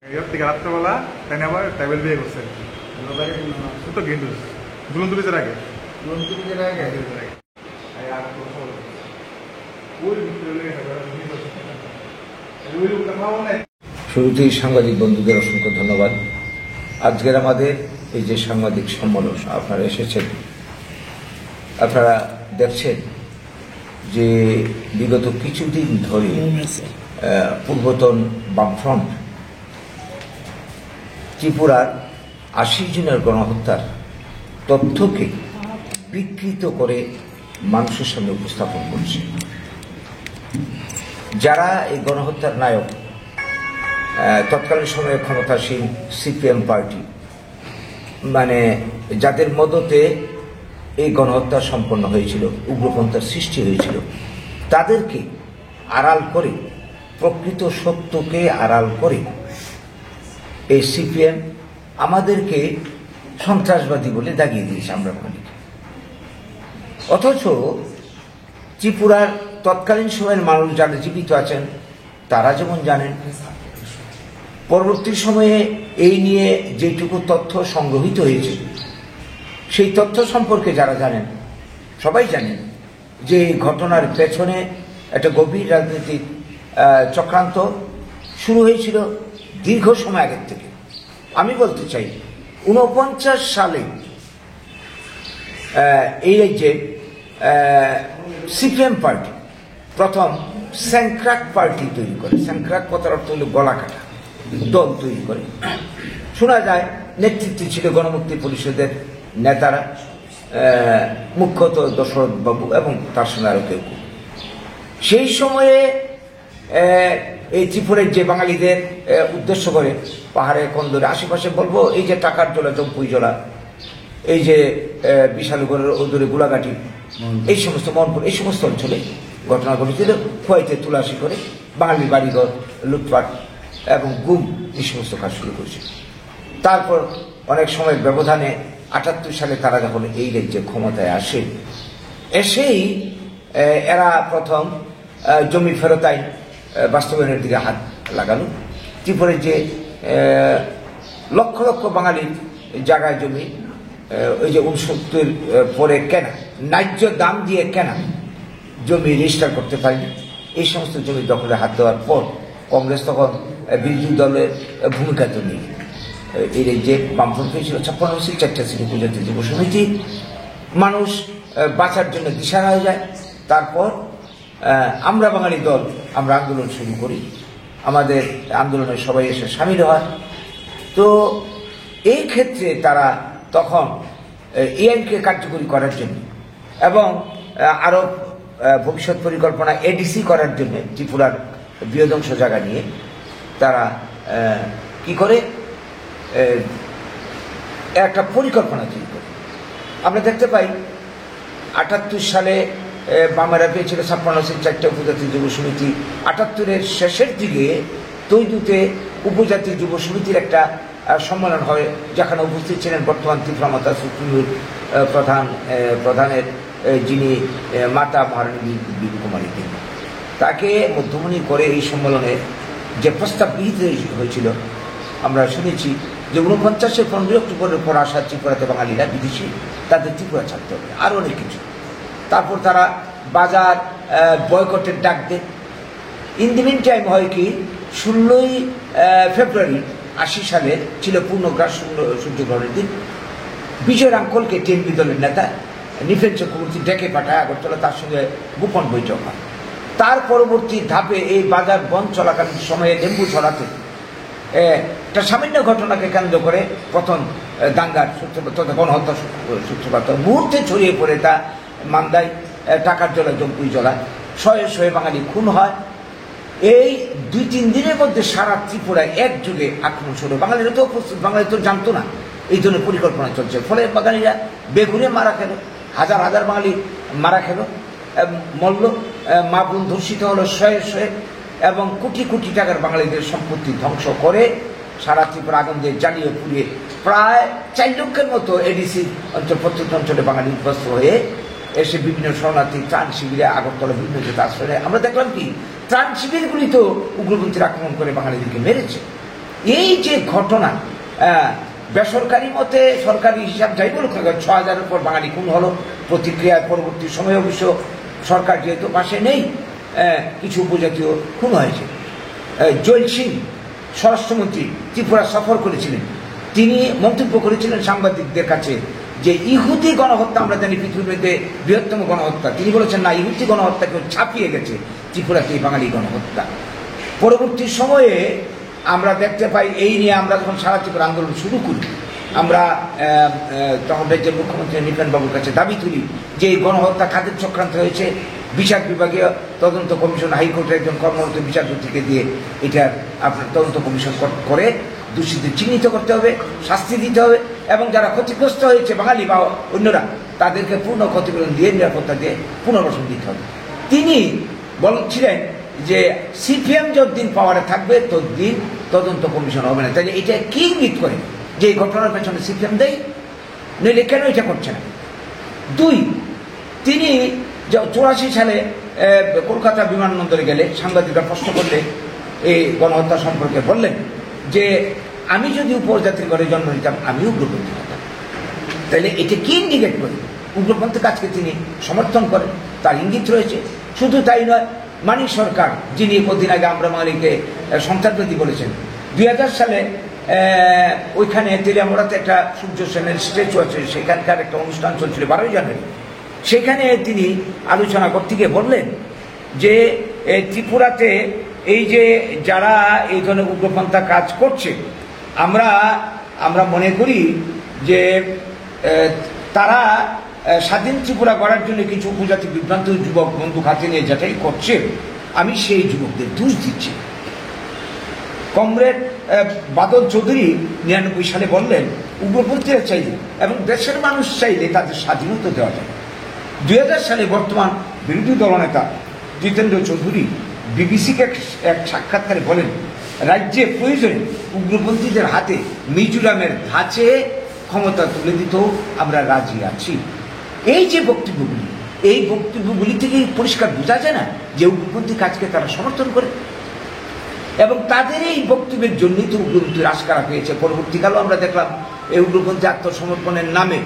এর থেকে রাত্রেবেলা তাই আবার ট্রাইবেল বিয়ে করছে তো গেন্ডু দুলন তুলিজের আগে শুরুতেই সাংবাদিক বন্ধুদের অসংখ্য ধন্যবাদ। আজকের আমাদের এই যে সাংবাদিক সম্মেলন আপনারা এসেছেন, আপনারা দেখছেন যে বিগত কিছুদিন ধরে পূর্বতন বামফ্রন্ট ত্রিপুরার ৮০ জনের গণহত্যার তথ্যকে বিকৃত করে মানুষের সামনে উপস্থাপন করছে। যারা এই গণহত্যার নায়ক, তৎকালীন সময়ে ক্ষমতাসীন সিপিএম পার্টি, মানে যাদের মদতে এই গণহত্যা সম্পন্ন হয়েছিল, উগ্রপন্থার সৃষ্টি হয়েছিল, তাদেরকে আড়াল করে, প্রকৃত সত্যকে আড়াল করে এই সিপিএম আমাদেরকে সন্ত্রাসবাদী বলে দাগিয়ে দিয়েছে আমরা বলি। অথচ ত্রিপুরার তৎকালীন সময়ের মানুষ যারা জীবিত আছেন তারা যেমন জানেন, পরবর্তী সময়ে এই নিয়ে যেটুকু তথ্য সংগ্রহীত হয়েছে সেই তথ্য সম্পর্কে যারা জানেন সবাই জানেন যে এই ঘটনার পেছনে একটা গভীর রাজনৈতিক চক্রান্ত শুরু হয়েছিল দীর্ঘ সময় আগের থেকে। আমি বলতে চাই 49 সালে এই রাজ্যে সিপিএম পার্টি প্রথম স্যাংক্রাক পার্টি তৈরি করে। স্যাংক্রাক কথার অর্থ হল গলা কাটা, দল তৈরি করে। শোনা যায় নেতৃত্বে ছিল গণমুক্তি পরিষদের নেতারা, মুখ্যত দশরথ বাবু এবং তার সঙ্গে আরো কেউ। সেই সময়ে এই ত্রিপুরের যে বাঙালিদের উদ্দেশ্য করে পাহাড়ে কন্দরে আশেপাশে বলবো, এই যে টাকার জলা, জম্পুই জলা, এই যে বিশালগড়ের ওদূরে গোলাঘাটি, এই সমস্ত মনপুর, এই সমস্ত অঞ্চলে ঘটনা ঘটেছিল। খোয়াইতে তুলাসী করে বাঙালি বাড়িঘর লুটপাট এবং গুম, এই সমস্ত কাজ শুরু করেছিল। তারপর অনেক সময় ব্যবধানে ৭৮ সালে তারা যখন এই রাজ্যে ক্ষমতায় আসে, এসেই এরা প্রথম জমি ফেরত আইন বাস্তবায়নের দিকে হাত লাগানো। ত্রিপুরার যে লক্ষ লক্ষ বাঙালির জায়গায় জমি, ওই যে ৬৯ পরে কেনা, ন্যায্য দাম দিয়ে কেনা জমি রেজিস্টার করতে পারেনি, এই সমস্ত জমি দখলে হাত দেওয়ার পর কংগ্রেস তখন বিরোধী দলের ভূমিকা তো নেই। এই রাজ্যে বামফ্রন্ট হয়েছিল ৫৬ সিট, ৪টা সিট উপজাতি যুব সমিতি। মানুষ বাঁচার জন্য দিশারা হয়ে যায়। তারপর আমরা বাঙালি দল, আমরা আন্দোলন শুরু করি। আমাদের আন্দোলনে সবাই এসে সামিল হয়। তো এই ক্ষেত্রে তারা তখন এই আইনকে কার্যকরী করার জন্য এবং আরো ভবিষ্যৎ পরিকল্পনা এডিসি করার জন্য ত্রিপুরার বৃহদংশ জায়গা নিয়ে তারা কি করে একটা পরিকল্পনা তৈরি করে। আমরা দেখতে পাই ৭৮ সালে বামেরা পেয়েছিল ৫৬ সিট, ৪টা উপজাতি যুব সমিতি। ৭৮-এর শেষের দিকে তৈদুতে উপজাতি যুব সমিতির একটা সম্মেলন হয়, যেখানে উপস্থিত ছিলেন বর্তমান ত্রিপুরা মাতা সুপ্রিমোর প্রধানের যিনি মাতা মহারানী বিবি কুমারী দেবী। তাকে মধ্যমণি করে এই সম্মেলনে যে প্রস্তাব গৃহীত হয়েছিল, আমরা শুনেছি যে ৪৯-এর ১৫ অক্টোবরের পর আসা ত্রিপুরাতে বাঙালিরা বিদেশি, তাদের ত্রিপুরা ছাড়তে হবে, আরও অনেক কিছু। তারপর তারা বাজার বয়কটের ডাক দেন। ইন দি মিন টাইম হয় কি, ১৬ই ফেব্রুয়ারি ৮০ সালে ছিল পূর্ণগ্রাস সূর্যগ্রহণের দিন। বিজয় রাঙ্কলকে টিএমপি দলের নেতা নিপেন চক্রবর্তী ডেকে পাঠায় আগরতলা, তার সঙ্গে গোপন বৈঠক হয়। তার পরবর্তী ধাপে এই বাজার বন্ধ চলাকালীন সময়ে ডেঙ্গু ছড়াতে একটা সামান্য ঘটনাকে কেন্দ্র করে প্রথম দাঙ্গার সূত্রপাত, গণহত্যা সূত্রপাত, মুহূর্তে ছড়িয়ে পড়ে তা মান্দায়, টাকার জলা, জম্পুই জলা, শয়ে শয়ে বাঙালি খুন হয়। এই ২-৩ দিনের মধ্যে সারা ত্রিপুরায় একযোগে আক্রমণ শুরু। বাঙালিরা তো প্রস্তুত, বাঙালি তো জানতো না এই ধরনের পরিকল্পনা চলছে। ফলে বাঙালিরা বেঘুরে মারা খেল, হাজার হাজার বাঙালি মারা খেল, মল্ল, মা বোন ধর্ষিত হলো শয়ে শয়ে, এবং কোটি কোটি টাকার বাঙালিদের সম্পত্তি ধ্বংস করে সারা ত্রিপুরা আগুন দিয়ে জ্বালিয়ে পুড়িয়ে প্রায় ৪ লক্ষের মতো এডিসি অঞ্চল, প্রত্যন্ত অঞ্চলে বাঙালি উদ্বস্ত হয়ে এসে বিভিন্ন শরণার্থী ত্রাণ শিবিরে, আগরতলা বিভিন্ন যে আশ্রয়ে আমরা দেখলাম কি ত্রাণ শিবিরগুলি তো উগ্রপন্থীর আক্রমণ করে বাঙালিদেরকে মেরেছে। এই যে ঘটনা, বেসরকারি মতে সরকারি হিসাব যাই বলুক ৬,০০০-এর উপর বাঙালি খুন হলো। প্রতিক্রিয়ার পরবর্তী সময়ে অবশ্য সরকার যেহেতু পাশে নেই, কিছু উপজাতীয় খুন হয়েছে। জৈল সিং স্বরাষ্ট্রমন্ত্রী ত্রিপুরা সফর করেছিলেন, তিনি মন্তব্য করেছিলেন সাংবাদিকদের কাছে যে ইহুদি গণহত্যা আমরা জানি পৃথিবীর মধ্যে বৃহত্তম গণহত্যা। তিনি বলেছেন না, ইহুদি গণহত্যাকে ছাপিয়ে গেছে ত্রিপুরাতে বাঙালি গণহত্যা। পরবর্তী সময়ে আমরা দেখতে পাই, এই নিয়ে আমরা যখন সারা ত্রিপুরা আন্দোলন শুরু করি, আমরা তখন রাজ্যের মুখ্যমন্ত্রী নিপেন বাবুর কাছে দাবি তুলি যে এই গণহত্যা খাদের চক্রান্ত হয়েছে। বিচার বিভাগীয় তদন্ত কমিশন, হাইকোর্টের একজন কর্মরত বিচারপতিকে দিয়ে এটার আপনার তদন্ত কমিশন করে দোষীদের চিহ্নিত করতে হবে, শাস্তি দিতে হবে, এবং যারা ক্ষতিগ্রস্ত হয়েছে বাঙালি বা অন্যরা তাদেরকে পূর্ণ ক্ষতিপূরণ দিয়ে নিরাপত্তা দিয়ে পুনর্বাসন দিতে হবে। তিনি বলছিলেন যে সিপিএম যতদিন পাওয়ারে থাকবে ততদিন তদন্ত কমিশন হবে না। তাহলে এটা কি ইঙ্গিত করে যে এই ঘটনার পেছনে সিপিএম দেয়, নইলে কেন এটা করছে না? ২, তিনি ৮৪ সালে কলকাতা বিমানবন্দরে গেলে সাংবাদিকরা প্রশ্ন করলে এই গণহত্যা সম্পর্কে বললেন যে আমি যদি উপজাতির ঘরে জন্ম নিতাম আমিও উগ্রপন্থী হতাম। তাহলে এটা কি ইন্ডিকেট করে? উগ্রপন্থী কাজকে তিনি সমর্থন করেন, তার ইঙ্গিত রয়েছে। শুধু তাই নয়, মানিক সরকার, যিনি কদিন আগে আমরা বাঙালিকে সন্ত্রাসবাদী বলেছেন, ২০০০ সালে ওইখানে তেলিয়ামোড়াতে একটা সূর্য সেনের স্ট্যাচু আছে, সেখানকার একটা অনুষ্ঠান চলছিল ১২ই জানুয়ারি। সেখানে তিনি আলোচনা করতে গিয়ে বললেন যে ত্রিপুরাতে এই যে যারা এই ধরনের উগ্রপন্থা কাজ করছে, আমরা মনে করি যে তারা স্বাধীন ত্রিপুরা গড়ার জন্য কিছু উপজাতি বিভ্রান্ত যুবক বন্দুক হাতে নিয়ে যেটাই করছে, আমি সেই যুবকদের দোষ দিচ্ছি। কমরেড বাদল চৌধুরী ৯৯ সালে বললেন উগ্রপন্থীরা চাইলে এবং দেশের মানুষ চাইলে তাদের স্বাধীনতা দেওয়া যায়। ২০০০ সালে বর্তমান বিরোধী দলনেতা জিতেন্দ্র চৌধুরী বিবিসিকে এক সাক্ষাৎকারে বলেন রাজ্যে প্রয়োজনে উগ্রপন্থীদের হাতে মিজোরামের ধাঁচে ক্ষমতা তুলে দিতেও আমরা রাজি আছি। এই যে বক্তব্যগুলি, এই বক্তব্যগুলি থেকেই পরিষ্কার বোঝা যায় না যে উগ্রপন্থী কাজকে তারা সমর্থন করে, এবং তাদের এই বক্তব্যের জন্যই তো উগ্রপন্থীর আশকারা পেয়েছে। পরবর্তীকালেও আমরা দেখলাম এই উগ্রপন্থী আত্মসমর্পণের নামে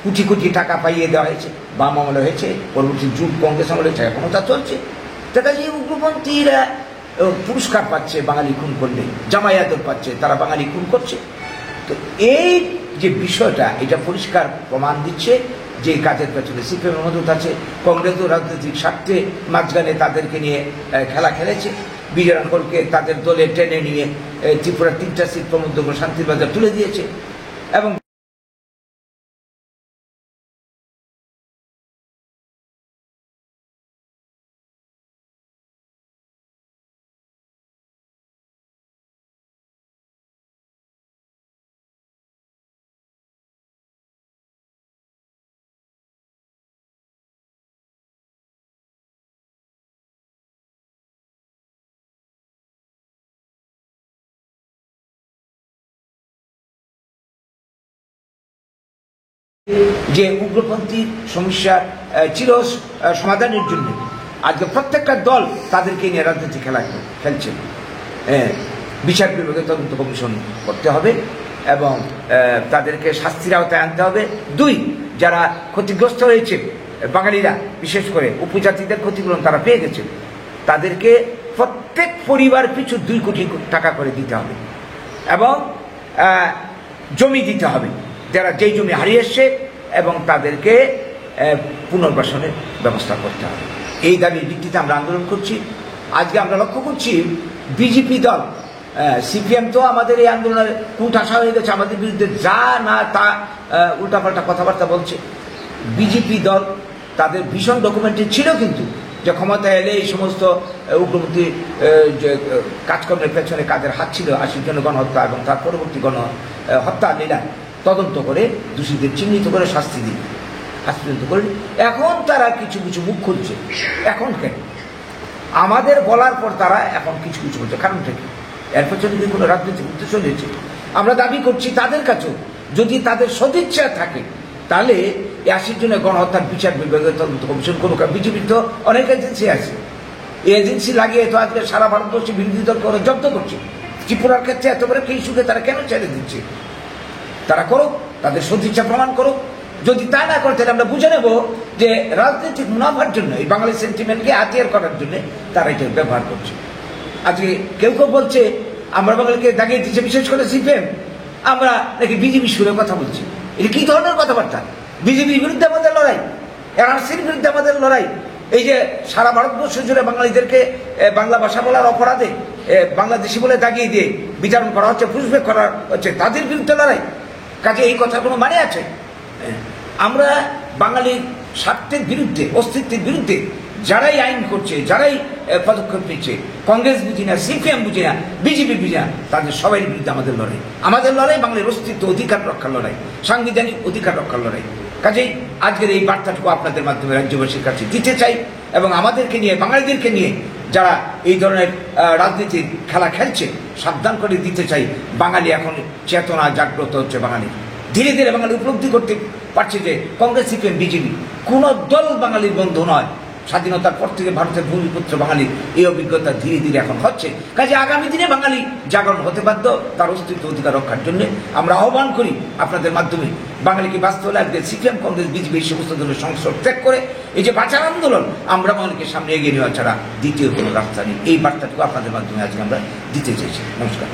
কোটি কোটি টাকা পাইয়ে দেওয়া হয়েছে, বাম আমলে হয়েছে, পরবর্তী যুগ কংগ্রেস আমলে হয়েছে, এখনো তা চলছে। দেখা যায় উগ্রপন্থীরা পুরস্কার পাচ্ছে বাঙালি খুন করলে, জামাই আদর পাচ্ছে, তারা বাঙালি খুন করছে। তো এই যে বিষয়টা, এটা পরিষ্কার প্রমাণ দিচ্ছে যে কাজের পেছনে সিপিএমের মদত আছে। কংগ্রেসও রাজনৈতিক স্বার্থে মাঝখানে তাদেরকে নিয়ে খেলা খেলেছে। বিজয়নগরকে তাদের দলে টেনে নিয়ে ত্রিপুরা ৩টা সিট প্রমোদনগর শান্তির বাজার তুলে দিয়েছে। এবং যে উগ্রপন্থী সমস্যা ছিল সমাধানের জন্য আজকে প্রত্যেকটা দল তাদেরকে নিয়ে রাজনীতি খেলা খেলছে। বিচার বিভাগের তদন্ত কমিশন করতে হবে এবং তাদেরকে শাস্তির আওতায় আনতে হবে। ২, যারা ক্ষতিগ্রস্ত হয়েছে বাঙালিরা, বিশেষ করে উপজাতিদের ক্ষতিপূরণ তারা পেয়ে গেছে, তাদেরকে প্রত্যেক পরিবার পিছু ২ কোটি টাকা করে দিতে হবে এবং জমি দিতে হবে যারা যেই জমি হারিয়ে এসছে, এবং তাদেরকে পুনর্বাসনের ব্যবস্থা করতে হবে। এই দাবির ভিত্তিতে আমরা আন্দোলন করছি। আজকে আমরা লক্ষ্য করছি বিজেপি দল, সিপিএম তো আমাদের এই আন্দোলনের কুঠাসা হয়ে গেছে, আমাদের বিরুদ্ধে যা না তা উল্টাপাল্টা কথাবার্তা বলছে। বিজেপি দল তাদের ভীষণ ডকুমেন্টারি ছিল, কিন্তু যে ক্ষমতায় এলে এই সমস্ত উগ্রপন্থী যে কাজকর্মের পেছনে কাদের হাত ছিল, ৮০ জন গণহত্যা এবং তার পরবর্তী গণহত্যা লীলা তদন্ত করে দোষীদের চিহ্নিত করে শাস্তি দিন, শাস্তি করে। এখন তারা কিছু কিছু মুখ খুলছে। এখন কেন আমাদের বলার পর তারা এখন কিছু কিছু বলছে? কারণটা কি? এর পেছনে যদি কোনো রাজনৈতিক উদ্দেশ্য রয়েছে, আমরা দাবি করছি তাদের কাছেও যদি তাদের সদিচ্ছা থাকে তাহলে ৮০ জনের গণহত্যার বিচার বিভাগের তদন্ত কমিশন করুক। বিজেপির তো অনেক এজেন্সি আছে, এই এজেন্সি লাগিয়ে তো আজকে সারা ভারতবর্ষে বিরোধী দল করে জব্দ করছে। ত্রিপুরার ক্ষেত্রে এত বড় একটা ইস্যুকে তারা কেন ছেড়ে দিচ্ছে? তারা করুক, তাদের সদিচ্ছা প্রমাণ করুক। যদি তা না করে তাহলে আমরা বুঝে নেব যে রাজনৈতিক মুনাফার জন্য, এই বাঙালি সেন্টিমেন্টকে হাতিয়ার করার জন্য তারা এটা ব্যবহার করছে। আজকে কেউ কেউ বলছে আমরা বাঙালিকে দাগিয়ে দিচ্ছে, বিশেষ করে সিপিএম, আমরা নাকি বিজেপি সুরে কথা বলছি। এটা কি ধরনের কথাবার্তা? বিজেপির বিরুদ্ধে আমাদের লড়াই, এনআরসির বিরুদ্ধে আমাদের লড়াই। এই যে সারা ভারতবর্ষ জুড়ে বাঙালিদেরকে বাংলা ভাষা বলার অপরাধে বাংলাদেশি বলে দাগিয়ে দিয়ে বিচারণ করা হচ্ছে, পুষবেক করা হচ্ছে, তাদের বিরুদ্ধে লড়াই। কাজে এই কথা কোনো মানে আছে? আমরা বাঙালির স্বার্থের বিরুদ্ধে, অস্তিত্বের বিরুদ্ধে যারাই আইন করছে, যারাই পদক্ষেপ নিচ্ছে, কংগ্রেস বুঝি না, সিপিএম বুঝি না, বিজেপি বুঝি না, তাদের সবাই বিরুদ্ধে আমাদের লড়াই। আমাদের লড়াই বাঙালির অস্তিত্ব, অধিকার রক্ষার লড়াই, সাংবিধানিক অধিকার রক্ষার লড়াই। কাজেই আজকের এই বার্তাটুকু আপনাদের মাধ্যমে রাজ্যবাসীর কাছে দিতে চাই, এবং আমাদেরকে নিয়ে, বাঙালিদেরকে নিয়ে যারা এই ধরনের রাজনীতির খেলা খেলছে, সাবধান করে দিতে চাই। বাঙালি এখন চেতনা জাগ্রত হচ্ছে, বাঙালি ধীরে ধীরে বাঙালি উপলব্ধি করতে পারছে যে কংগ্রেস, সিপিএম, বিজেপি কোন দল বাঙালির বন্ধু নয়। স্বাধীনতার পর থেকে ভারতের ভূমিপুত্র বাঙালি এই অভিজ্ঞতা ধীরে ধীরে এখন হচ্ছে। কাজে আগামী দিনে বাঙালি জাগরণ হতে বাধ্য, তার অস্তিত্ব অধিকার রক্ষার জন্য আমরা আহ্বান করি আপনাদের মাধ্যমে বাঙালিকে বাঁচতে হলে একদিন সিপিএম, কংগ্রেস, বিজেপি এই সমস্ত দলের সংসদ ত্যাগ করে এই যে বাঁচার আন্দোলন, আমরা বাঙালিকে সামনে এগিয়ে নেওয়া ছাড়া দ্বিতীয় কোনো রাস্তা নেই। এই বার্তাটুকু আপনাদের মাধ্যমে আজকে আমরা দিতে চাইছি। নমস্কার।